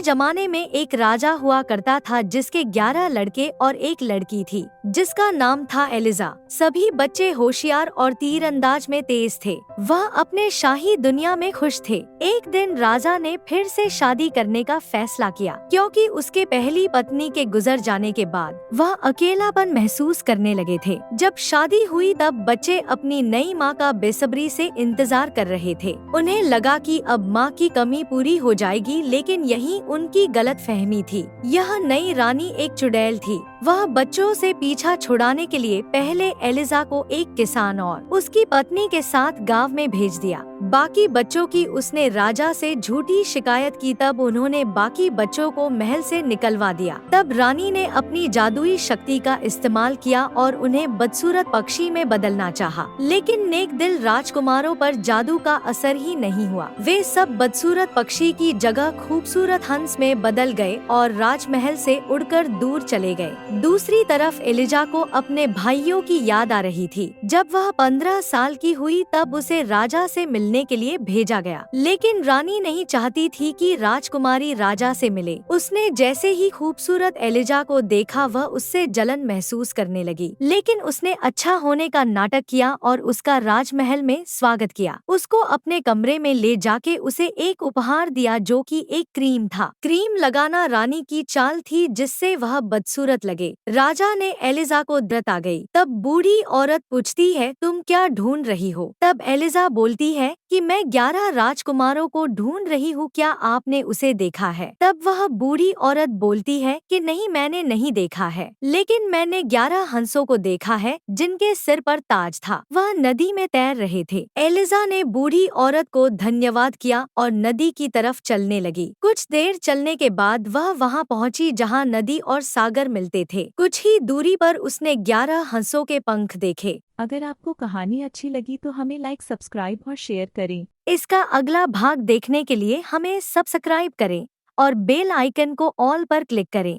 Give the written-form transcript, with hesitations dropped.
किसी जमाने में एक राजा हुआ करता था जिसके 11 लड़के और एक लड़की थी जिसका नाम था एलिजा। सभी बच्चे होशियार और तीरंदाज में तेज थे। वह अपने शाही दुनिया में खुश थे। एक दिन राजा ने फिर से शादी करने का फैसला किया क्योंकि उसके पहली पत्नी के गुजर जाने के बाद वह अकेलापन महसूस करने लगे थे। जब शादी हुई तब बच्चे अपनी नई माँ का बेसब्री से इंतजार कर रहे थे। उन्हें लगा कि अब माँ की कमी पूरी हो जाएगी, लेकिन यही उनकी गलतफहमी थी। यह नई रानी एक चुड़ैल थी। वह बच्चों से पीछा छुड़ाने के लिए पहले एलिजा को एक किसान और उसकी पत्नी के साथ गांव में भेज दिया। बाकी बच्चों की उसने राजा से झूठी शिकायत की। तब उन्होंने बाकी बच्चों को महल से निकलवा दिया। तब रानी ने अपनी जादुई शक्ति का इस्तेमाल किया और उन्हें बदसूरत पक्षी में बदलना चाहा, लेकिन नेक दिल राजकुमारों पर जादू का असर ही नहीं हुआ। वे सब बदसूरत पक्षी की जगह खूबसूरत हंस में बदल गए और राजमहल से उड़कर दूर चले गए। दूसरी तरफ एलिजा को अपने भाइयों की याद आ रही थी। जब वह 15 साल की हुई तब उसे राजा से मिलने के लिए भेजा गया, लेकिन रानी नहीं चाहती थी कि राजकुमारी राजा से मिले। उसने जैसे ही खूबसूरत एलिजा को देखा वह उससे जलन महसूस करने लगी, लेकिन उसने अच्छा होने का नाटक किया और उसका राजमहल में स्वागत किया। उसको अपने कमरे में ले जाके उसे एक उपहार दिया जो कि एक क्रीम था। क्रीम लगाना रानी की चाल थी जिससे वह बदसूरत लगे। राजा ने एलिजा को दर्द आ गई। तब बूढ़ी औरत पूछती है, तुम क्या ढूंढ रही हो? तब एलिजा बोलती है कि मैं 11 राजकुमारों को ढूंढ रही हूँ, क्या आपने उसे देखा है? तब वह बूढ़ी औरत बोलती है कि नहीं, मैंने नहीं देखा है, लेकिन मैंने 11 हंसों को देखा है जिनके सिर पर ताज था। वह नदी में तैर रहे थे। एलिजा ने बूढ़ी औरत को धन्यवाद किया और नदी की तरफ चलने लगी। कुछ देर चलने के बाद वह वहाँ पहुँची जहाँ नदी और सागर मिलते थे। कुछ ही दूरी पर उसने 11 हंसों के पंख देखे। अगर आपको कहानी अच्छी लगी तो हमें लाइक, सब्सक्राइब और शेयर करें। इसका अगला भाग देखने के लिए हमें सब्सक्राइब करें और बेल आइकन को ऑल पर क्लिक करें।